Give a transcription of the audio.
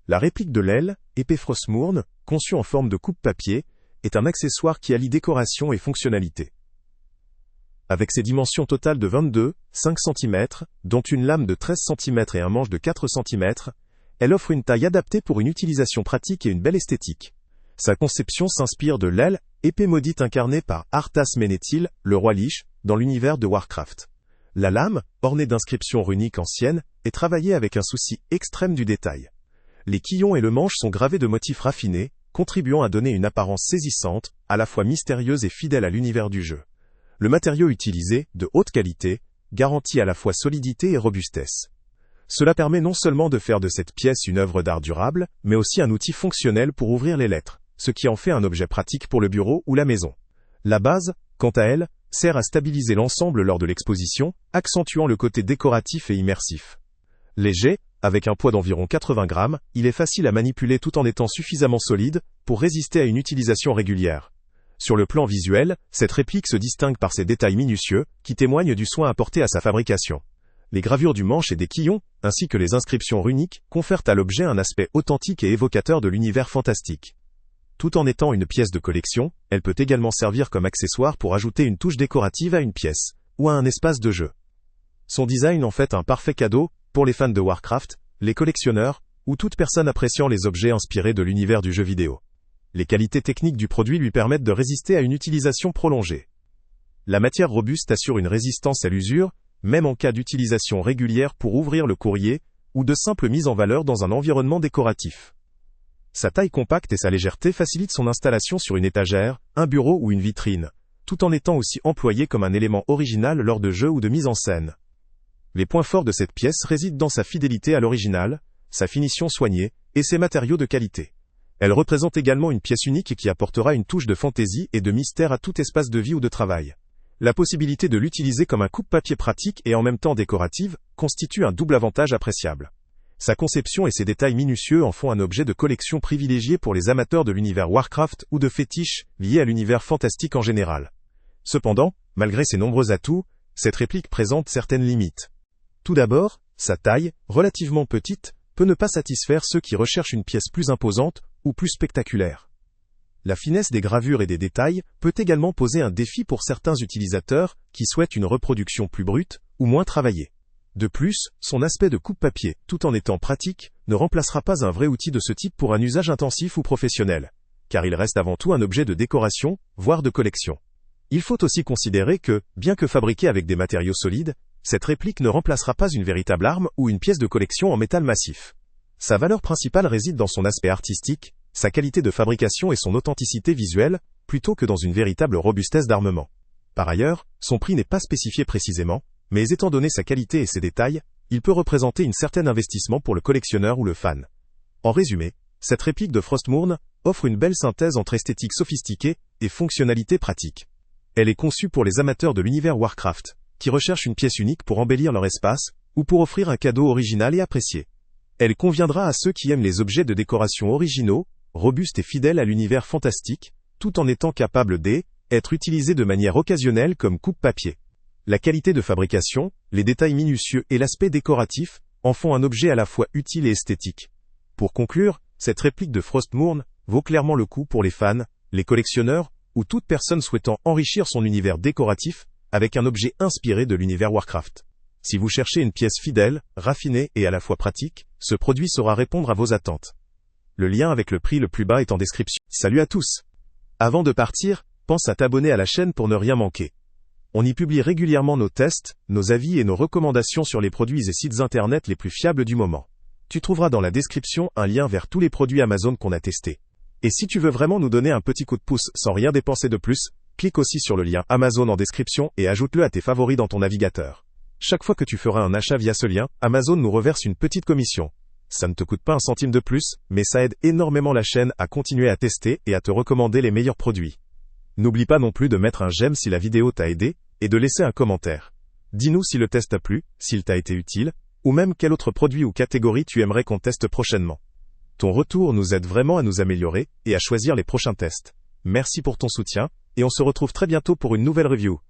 La réplique de l'aile, épée Frostmourne, conçue en forme de coupe-papier, est un accessoire qui allie décoration et fonctionnalité. Avec ses dimensions totales de 22,5 cm, dont une lame de 13 cm et un manche de 4 cm, elle offre une taille adaptée pour une utilisation pratique et une belle esthétique. Sa conception s'inspire de l'aile, épée maudite incarnée par Arthas Menethil, le roi Lich, dans l'univers de Warcraft. La lame, ornée d'inscriptions runiques anciennes, est travaillée avec un souci extrême du détail. Les quillons et le manche sont gravés de motifs raffinés, contribuant à donner une apparence saisissante, à la fois mystérieuse et fidèle à l'univers du jeu. Le matériau utilisé, de haute qualité, garantit à la fois solidité et robustesse. Cela permet non seulement de faire de cette pièce une œuvre d'art durable, mais aussi un outil fonctionnel pour ouvrir les lettres, ce qui en fait un objet pratique pour le bureau ou la maison. La base, quant à elle, sert à stabiliser l'ensemble lors de l'exposition, accentuant le côté décoratif et immersif. Léger, avec un poids d'environ 80 grammes, il est facile à manipuler tout en étant suffisamment solide pour résister à une utilisation régulière. Sur le plan visuel, cette réplique se distingue par ses détails minutieux, qui témoignent du soin apporté à sa fabrication. Les gravures du manche et des quillons, ainsi que les inscriptions runiques, confèrent à l'objet un aspect authentique et évocateur de l'univers fantastique. Tout en étant une pièce de collection, elle peut également servir comme accessoire pour ajouter une touche décorative à une pièce, ou à un espace de jeu. Son design en fait un parfait cadeau, pour les fans de Warcraft, les collectionneurs, ou toute personne appréciant les objets inspirés de l'univers du jeu vidéo. Les qualités techniques du produit lui permettent de résister à une utilisation prolongée. La matière robuste assure une résistance à l'usure, même en cas d'utilisation régulière pour ouvrir le courrier, ou de simple mise en valeur dans un environnement décoratif. Sa taille compacte et sa légèreté facilitent son installation sur une étagère, un bureau ou une vitrine, tout en étant aussi employé comme un élément original lors de jeux ou de mise en scène. Les points forts de cette pièce résident dans sa fidélité à l'original, sa finition soignée, et ses matériaux de qualité. Elle représente également une pièce unique qui apportera une touche de fantaisie et de mystère à tout espace de vie ou de travail. La possibilité de l'utiliser comme un coupe-papier pratique et en même temps décorative constitue un double avantage appréciable. Sa conception et ses détails minutieux en font un objet de collection privilégié pour les amateurs de l'univers Warcraft ou de fétiches liés à l'univers fantastique en général. Cependant, malgré ses nombreux atouts, cette réplique présente certaines limites. Tout d'abord, sa taille, relativement petite, peut ne pas satisfaire ceux qui recherchent une pièce plus imposante ou plus spectaculaire. La finesse des gravures et des détails peut également poser un défi pour certains utilisateurs qui souhaitent une reproduction plus brute ou moins travaillée. De plus, son aspect de coupe-papier, tout en étant pratique, ne remplacera pas un vrai outil de ce type pour un usage intensif ou professionnel, car il reste avant tout un objet de décoration, voire de collection. Il faut aussi considérer que, bien que fabriquée avec des matériaux solides, cette réplique ne remplacera pas une véritable arme ou une pièce de collection en métal massif. Sa valeur principale réside dans son aspect artistique, sa qualité de fabrication et son authenticité visuelle, plutôt que dans une véritable robustesse d'armement. Par ailleurs, son prix n'est pas spécifié précisément, mais étant donné sa qualité et ses détails, il peut représenter un certain investissement pour le collectionneur ou le fan. En résumé, cette réplique de Frostmourne offre une belle synthèse entre esthétique sophistiquée et fonctionnalité pratique. Elle est conçue pour les amateurs de l'univers Warcraft, qui recherchent une pièce unique pour embellir leur espace, ou pour offrir un cadeau original et apprécié. Elle conviendra à ceux qui aiment les objets de décoration originaux, robustes et fidèles à l'univers fantastique, tout en étant capables d'être utilisés de manière occasionnelle comme coupe-papier. La qualité de fabrication, les détails minutieux et l'aspect décoratif en font un objet à la fois utile et esthétique. Pour conclure, cette réplique de Frostmourne vaut clairement le coup pour les fans, les collectionneurs, ou toute personne souhaitant enrichir son univers décoratif avec un objet inspiré de l'univers Warcraft. Si vous cherchez une pièce fidèle, raffinée et à la fois pratique, ce produit saura répondre à vos attentes. Le lien avec le prix le plus bas est en description. Salut à tous! Avant de partir, pense à t'abonner à la chaîne pour ne rien manquer. On y publie régulièrement nos tests, nos avis et nos recommandations sur les produits et sites internet les plus fiables du moment. Tu trouveras dans la description un lien vers tous les produits Amazon qu'on a testés. Et si tu veux vraiment nous donner un petit coup de pouce sans rien dépenser de plus, clique aussi sur le lien Amazon en description et ajoute-le à tes favoris dans ton navigateur. Chaque fois que tu feras un achat via ce lien, Amazon nous reverse une petite commission. Ça ne te coûte pas un centime de plus, mais ça aide énormément la chaîne à continuer à tester et à te recommander les meilleurs produits. N'oublie pas non plus de mettre un j'aime si la vidéo t'a aidé, et de laisser un commentaire. Dis-nous si le test t'a plu, s'il t'a été utile, ou même quel autre produit ou catégorie tu aimerais qu'on teste prochainement. Ton retour nous aide vraiment à nous améliorer, et à choisir les prochains tests. Merci pour ton soutien, et on se retrouve très bientôt pour une nouvelle review.